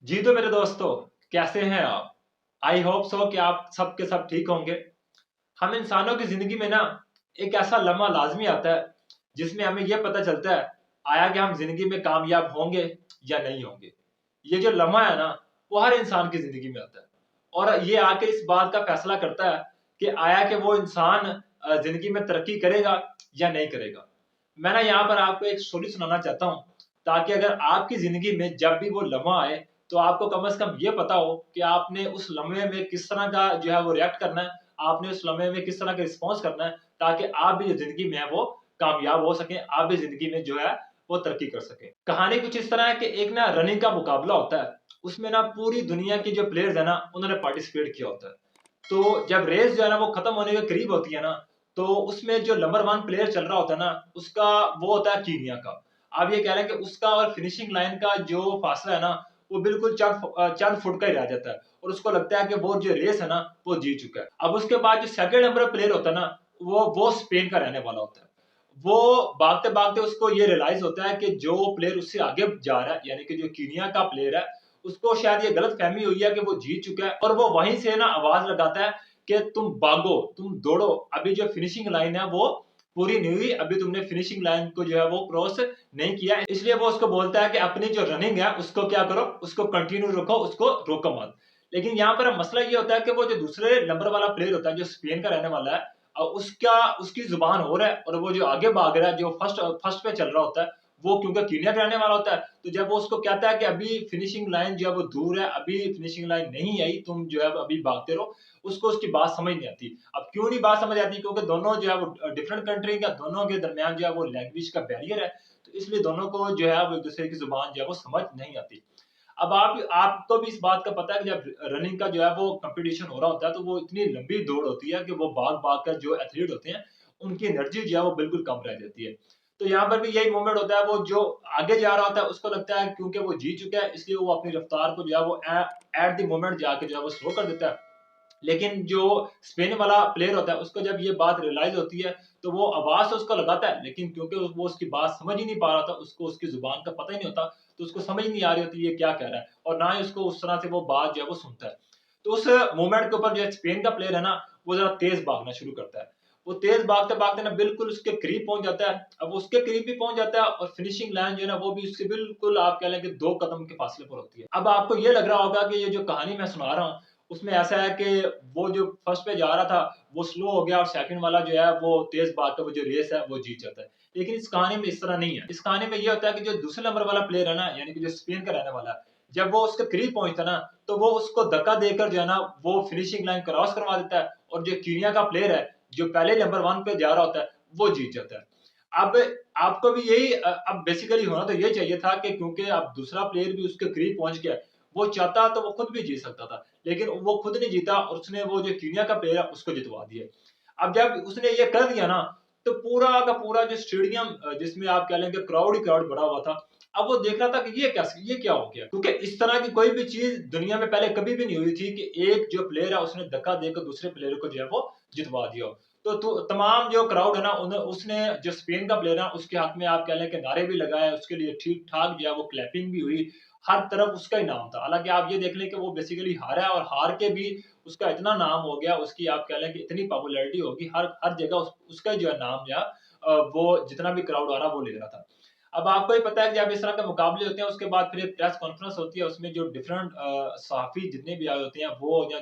जी तो मेरे दोस्तों, कैसे हैं आप? आई होप सो कि आप सब के सब ठीक होंगे। हम इंसानों की ज़िंदगी में ना एक ऐसा लम्हा लाज़मी आता है, जिसमें हमें ये पता चलता है, आया कि हम ज़िंदगी में कामयाब होंगे या नहीं होंगे। ये जो लम्हा है ना, वो हर इंसान की ज़िंदगी में आता है और ये आके इस बात का फ़ैसला करता है कि आया कि वो इंसान ज़िंदगी में तरक्की करेगा या नहीं करेगा। मैं ना यहाँ पर आपको एक स्टोरी सुनाना चाहता हूँ, ताकि अगर आपकी ज़िंदगी में जब भी वो लम्हा आए, तो आपको कम से कम ये पता हो कि आपने उस लम्हे में किस तरह का जो है वो रिएक्ट करना है, आपने उस लम्हे में किस तरह का रिस्पॉन्स करना है, ताकि आप भी जो ज़िंदगी में है वो कामयाब हो सकें, आप भी ज़िंदगी में जो है वो तरक्की कर सकें। कहानी कुछ इस तरह है कि एक ना रनिंग का मुकाबला होता है, उसमें ना पूरी दुनिया के जो प्लेयर्स हैं ना, उन्होंने पार्टिसिपेट किया होता है। तो जब रेस जो है ना वो खत्म होने के करीब होती है ना, तो उसमें जो नंबर 1 प्लेयर चल रहा होता है ना, उसका वो होता है कीनिया का। आप ये कह रहे हैं कि उसका और फिनिशिंग लाइन का जो फासला है ना, वो बिल्कुल चंद फुट का ही रह जाता है और उसको लगता है कि वो जो रेस है ना, वो जीत चुका है। अब उसके बाद जो सेकंड नंबर प्लेयर होता है ना, वो स्पेन का रहने वाला होता है। वो भागते-भागते उसको ये रियलाइज़ होता है कि जो प्लेयर उससे आगे जा रहा है, यानी कि जो कीनिया का प्लेयर है, उसको शायद ये गलतफ़हमी हुई है कि वो जीत चुका है और वो वहीं से ना आवाज़ लगाता है कि तुम भागो, तुम दौड़ो, अभी जो फिनिशिंग लाइन है वो पूरी नहीं हुई, अभी तुमने फिनिशिंग लाइन को जो है वो क्रॉस नहीं किया। इसलिए वो उसको बोलता है कि अपनी जो रनिंग है उसको क्या करो, उसको कंटिन्यू रखो, उसको रोको मत। लेकिन यहाँ पर मसला ये होता है कि वो जो दूसरे नंबर वाला प्लेयर होता है, जो स्पेन का रहने वाला है, उसकी ज़ुबान और है और वो जो आगे भाग रहा है, जो फर्स्ट पे चल रहा होता है, वो क्योंकि कीनिया का रहने वाला होता है, तो जब वो उसको कहता है कि अभी फिनिशिंग लाइन जो है वो दूर है, अभी फिनिशिंग लाइन नहीं आई, तुम जो है अभी भागते रहो, उसको उसकी बात समझ नहीं आती। अब क्यों नहीं बात समझ आती? क्योंकि दोनों जो है वो डिफरेंट कंट्री का, दोनों के दरमियान जो है वो लैंग्वेज का बैरियर है, तो इसलिए दोनों को जो है वो एक-दूसरे की ज़ुबान जो है वो समझ नहीं आती। अब आप आपको भी इस बात का पता है कि जब रनिंग का जो है वो कॉम्पिटिशन हो रहा होता है, तो वो इतनी लंबी दौड़ होती है कि वो भाग-भाग कर जो एथलीट होते हैं, उनकी एनर्जी जो है वो बिल्कुल कम रह जाती है। तो यहाँ पर भी यही मोमेंट होता है, वो जो आगे जा रहा होता है उसको लगता है क्योंकि वो जीत चुका है, इसलिए वो अपनी रफ्तार को जो है वो एट द मोमेंट जाके जो है वो स्लो कर देता है। लेकिन जो स्पेन वाला प्लेयर होता है, उसको जब ये बात रियलाइज़ होती है, तो वो आवाज़ तो उसको लगाता है, लेकिन क्योंकि वो उसकी बात समझ ही नहीं पा रहा था, उसको उसकी ज़ुबान का पता ही नहीं होता, तो उसको समझ नहीं आ रही होती ये क्या कह रहा है और ना ही उसको उस तरह से वो बात जो है वो सुनता है। तो उस मोमेंट के ऊपर जो स्पेन का प्लेयर है ना, वो ज़रा तेज़ भागना शुरू करता है। वो तेज़ भागते-भागते ना बिल्कुल उसके करीब पहुँच जाता है। अब उसके करीब भी पहुँच जाता है और फिनिशिंग लाइन जो है ना, वो भी उससे बिल्कुल आप कह लें कि 2 कदम के फासले पर होती है। अब आपको ये लग रहा होगा कि ये जो कहानी मैं सुना रहा हूँ, उसमें ऐसा है कि वो जो फर्स्ट पे जा रहा था, वो स्लो हो गया और सेकंड वाला जो है वो तेज़ भागकर वो जो रेस है वो जीत जाता है। लेकिन इस कहानी में इस तरह नहीं है। इस कहानी में ये होता है कि जो दूसरे नंबर वाला प्लेयर है ना, यानी कि जो स्पेन का रहने वाला है, जब वो उसके करीब पहुँचता है ना, तो वो उसको धक्का देकर जो है ना, वो फिनिशिंग लाइन क्रॉस करवा देता है और जो कीनिया का प्लेयर है, जो पहले नंबर 1 पे जा रहा होता है, वो जीत जाता है। अब आपको भी यही अब बेसिकली होना तो ये चाहिए था कि क्योंकि अब दूसरा प्लेयर भी उसके करीब पहुँच गया है, वो चाहता तो वो खुद भी जीत सकता था। लेकिन वो खुद नहीं जीता और उसने वो जो कीनिया का प्लेयर है उसको जितवा दिया। अब जब उसने ये कर दिया ना, तो पूरा का पूरा जो स्टेडियम जिसमें आप कह लें कि क्राउड ही क्राउड भरा हुआ था। अब वो देख रहा था कि ये क्या हो गया? क्योंकि इस तरह की कोई भी चीज़ दुनिया में पहले कभी भी नहीं हुई थी कि एक जो प्लेयर है उसने धक्का देकर दूसरे प्लेयर को जो है वो जितवा दिया हो। तो तमाम जो क्राउड है ना उसने जो स्पेन का प्लेयर है उसके हक में आप कह लें कि नारे भी लगाए, उसके लिए ठीक-ठाक जो है वो क्लैपिंग भी हुई। हर तरफ उसका ही नाम था। हालाँकि आप ये देख लें कि वो बेसिकली हारा है और हार के भी उसका इतना नाम हो गया, उसकी आप कह लें कि इतनी पॉपुलैरिटी होगी, हर हर जगह उसका जो है नाम जो है वो जितना भी क्राउड आ रहा वो ले रहा था। अब आपको ही पता है कि जब इस तरह के मुकाबले होते हैं उसके बाद फिर एक प्रेस कॉन्फ्रेंस होती है, उसमें जो डिफरेंट सहाफ़ी जितने भी आए होते हैं वो या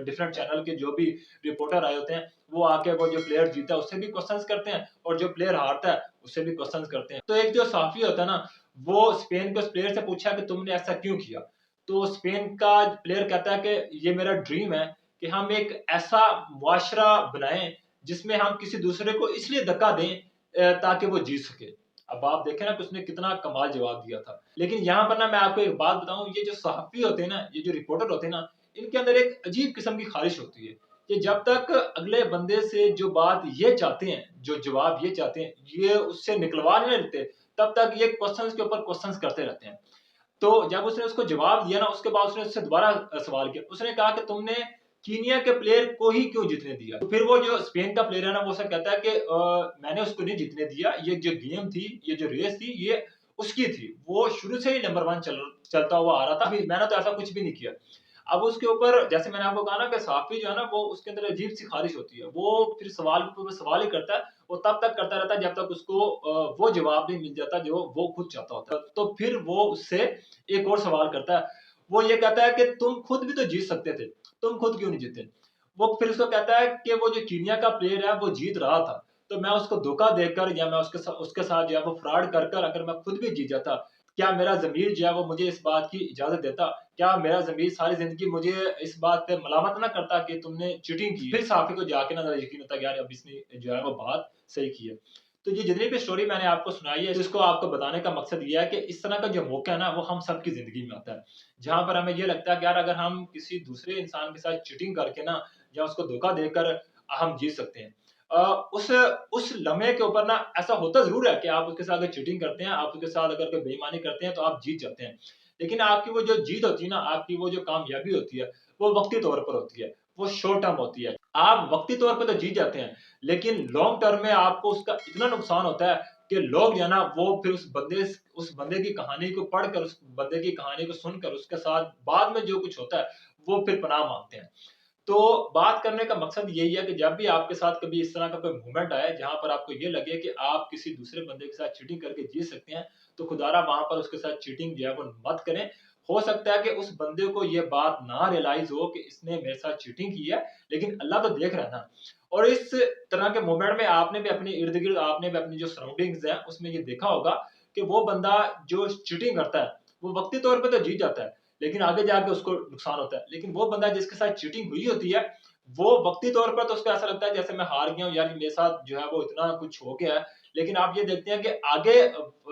डिफरेंट चैनल के जो भी रिपोर्टर आए होते हैं, वो आके वो जो प्लेयर जीता है उससे भी क्वेश्चन्स करते हैं और जो प्लेयर हारता है उससे भी क्वेश्चन्स करते हैं। तो एक जो सहाफ़ी होता है ना, वो स्पेन के उस प्लेयर से पूछा कि तुमने ऐसा क्यों किया? तो स्पेन का प्लेयर कहता है कि ये मेरा ड्रीम है कि हम एक ऐसा मुआशरा बनाएँ जिसमें हम किसी दूसरे को इसलिए धक्का दें ताकि वो जीत सके। अब आप देखें ना कि उसने कितना कमाल जवाब दिया था। लेकिन यहाँ पर ना मैं आपको एक बात बताऊँ, ये जो सहाफ़ी होते हैं ना, ये जो रिपोर्टर होते हैं ना, इनके अंदर एक अजीब किस्म की ख़्वाहिश होती है कि जब तक अगले बंदे से जो बात ये चाहते हैं, जो जवाब ये चाहते हैं, ये उससे निकलवा नहीं लेते, तब तक ये क्वेश्चन्स के ऊपर क्वेश्चन्स करते रहते हैं। तो जब उसने उसको जवाब दिया ना, उसके बाद उसने उससे दोबारा सवाल किया। उसने कहा कि तुमने कीनिया के प्लेयर को ही क्यों जीतने दिया? तो फिर वो जो स्पेन का प्लेयर है ना, वो उसे कहता है कि मैंने उसको नहीं जीतने दिया। ये जो गेम थी, ये जो रेस थी, ये उसकी थी, वो शुरू से ही नंबर 1 चलता हुआ आ रहा था, मैंने तो ऐसा कुछ भी नहीं किया। अब उसके ऊपर जैसे मैंने आपको कहा ना कि साफ़ी जो है ना वो उसके अंदर अजीब-सी ख़्वाहिश होती है। वो फिर सवाल के ऊपर सवाल ही करता है, वो तब तक करता रहता है जब तक उसको वो जवाब नहीं मिल जाता जो वो खुद चाहता होता है। तो फिर वो उससे एक और सवाल करता है। वो ये कहता है कि तुम खुद भी तो जीत सकते थे, तुम खुद क्यों नहीं जीते? वो फिर उसको कहता है कि वो जो कीनिया का प्लेयर है वो जीत रहा था, तो मैं उसको धोखा देकर या मैं उसके साथ जो है वो फ्रॉड कर अगर मैं खुद भी जीत जाता, क्या मेरा ज़मीर जो है वो मुझे इस बात की इजाज़त देता? क्या मेरा ज़मीर सारी ज़िंदगी मुझे इस बात पे मलामत ना करता कि तुमने चीटिंग की है? फिर साफ़ी को जाके ना ज़रा यकीन होता कि यार अब इसने जो है वो बात सही की है। तो ये जितनी भी स्टोरी मैंने आपको सुनाई है, इसको आपको बताने का मकसद ये है कि इस तरह का जो मौका है ना, वो हम सबकी ज़िंदगी में आता है। जहाँ पर हमें ये लगता है कि यार अगर हम किसी दूसरे इंसान के साथ चीटिंग करके ना या उसको धोखा देकर हम जीत सकते हैं। अ, उस उस लम्हे के ऊपर ना ऐसा होता ज़रूर है कि आप उसके साथ अगर चीटिंग करते हैं, आप उसके साथ अगर कोई बेईमानी करते हैं, तो आप जीत जाते हैं। लेकिन आपकी वो जो जीत होती है ना, आपकी वो जो कामयाबी होती है, वो वक़्ती तौर पर होती है, वो शॉर्ट टर्म होती है। आप वक़्ती तौर पे तो जीत जाते हैं, लेकिन लॉन्ग टर्म में आपको उसका इतना नुकसान होता है कि लोग जो है ना, वो फिर उस बंदे की कहानी को पढ़कर, उस बंदे की कहानी को सुनकर, उसके साथ बाद में जो कुछ होता है, वो फिर पनाह माँगते हैं। तो बात करने का मकसद यही है कि जब भी आपके साथ कभी इस तरह का कोई मोमेंट आए जहाँ पर आपको ये लगे कि आप किसी दूसरे बंदे के साथ चीटिंग करके जीत सकते हैं, तो खुदारा वहाँ पर उसके साथ चीटिंग जो है वो मत करें। हो सकता है कि उस बंदे को ये बात ना रियलाइज़ हो कि इसने मेरे साथ चीटिंग की है, लेकिन अल्लाह तो देख रहा है ना। और इस तरह के मोमेंट में आपने भी अपने इर्द-गिर्द, आपने भी अपनी जो सराउंडिंग्स हैं, उसमें ये देखा होगा कि वो बंदा जो चीटिंग करता है, वो वक़्ती तौर पे तो जीत जाता है, लेकिन आगे जाके उसको नुकसान होता है। लेकिन वो बंदा जिसके साथ चीटिंग हुई होती है, वो वक़्ती तौर पर तो उसको ऐसा लगता है जैसे मैं हार गया हूँ यार, मेरे साथ जो है वो इतना कुछ हो गया है। लेकिन आप ये देखते हैं कि आगे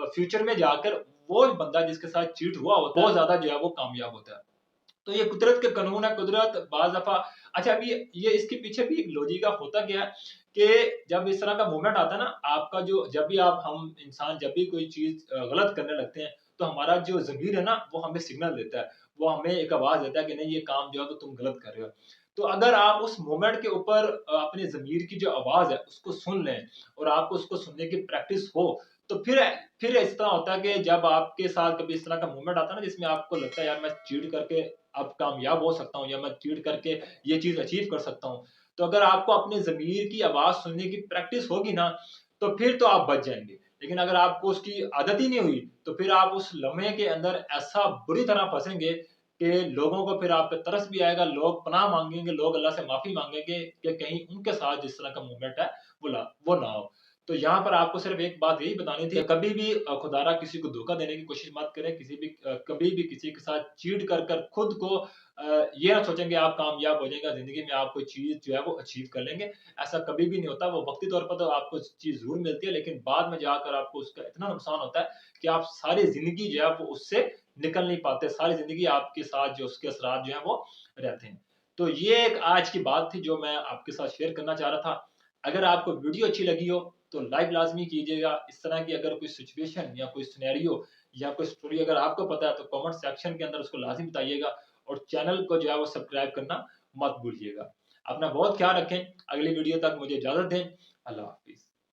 फ्यूचर में जाकर वो बंदा जिसके साथ चीट हुआ होता है, बहुत ज़्यादा जो है वो कामयाब होता है। तो ये कुदरत के कानून है, कुदरत बाज़ दफ़ा अच्छा अभी ये इसके पीछे भी एक लॉजिक है, होता क्या है कि जब इस तरह का मूवमेंट आता है ना, आपका जो जब भी आप हम इंसान जब भी कोई चीज़ गलत करने लगते हैं, तो हमारा जो ज़मीर है ना, वो हमें सिग्नल देता है। वो हमें एक आवाज़ देता है कि नहीं ये काम जो है तो तुम गलत कर रहे हो। तो अगर आप उस मोमेंट के ऊपर अपने ज़मीर की जो आवाज़ है, उसको सुन लें और आपको उसको सुनने की प्रैक्टिस हो, तो फिर इस तरह होता है कि जब आपके साथ कभी इस तरह का मूवमेंट आता है ना, जिसमें आपको लगता है यार मैं चीट करके अब कामयाब हो सकता हूँ या मैं चीट करके ये चीज़ अचीव कर सकता हूँ। तो अगर आपको अपने ज़मीर की आवाज़ सुनने की प्रैक्टिस होगी ना, तो फिर तो आप बच जाएँगे। लेकिन अगर आपको उसकी आदत ही नहीं हुई, तो फिर आप उस लम्हे के अंदर ऐसा बुरी तरह फँसेंगे कि लोगों को फिर आप पे तरस भी आएगा, लोग पनाह माँगेंगे, लोग अल्लाह से माफ़ी माँगेंगे कि कहीं उनके साथ जिस तरह का मूवमेंट है, वो ना हो। तो यहाँ पर आपको सिर्फ़ एक बात यही बतानी थी, कभी भी खुदारा किसी को धोखा देने की कोशिश मत करें, कभी भी किसी के साथ चीट कर खुद को ये ना सोचें कि आप कामयाब हो जाएँगे, ज़िंदगी में आप कोई चीज़ जो है वो अचीव कर लेंगे। ऐसा कभी भी नहीं होता, वो वक़्ती तौर पर तो आपको चीज़ ज़रूर मिलती है, लेकिन बाद में जाकर आपको उसका इतना नुकसान होता है कि आप सारी ज़िंदगी जो है वो उससे निकल नहीं पाते, सारी ज़िंदगी आपके साथ जो उसके असरात जो हैं वो रहते हैं। तो ये एक आज की बात थी जो मैं आपके साथ शेयर करना चाह रहा था। अगर आपको वीडियो अच्छी लगी हो तो लाइक लाज़मी कीजिएगा। इस तरह की अगर कोई सिचुएशन या कोई सिनेरियो या कोई स्टोरी अगर आपको पता है तो कमेंट सेक्शन के अंदर उसको लाज़मी बताइएगा और चैनल को जो है वो सब्सक्राइब करना मत भूलिएगा। अपना बहुत ख़्याल रखें। अगली वीडियो तक मुझे इजाज़त दें। अल्लाह हाफ़िज़।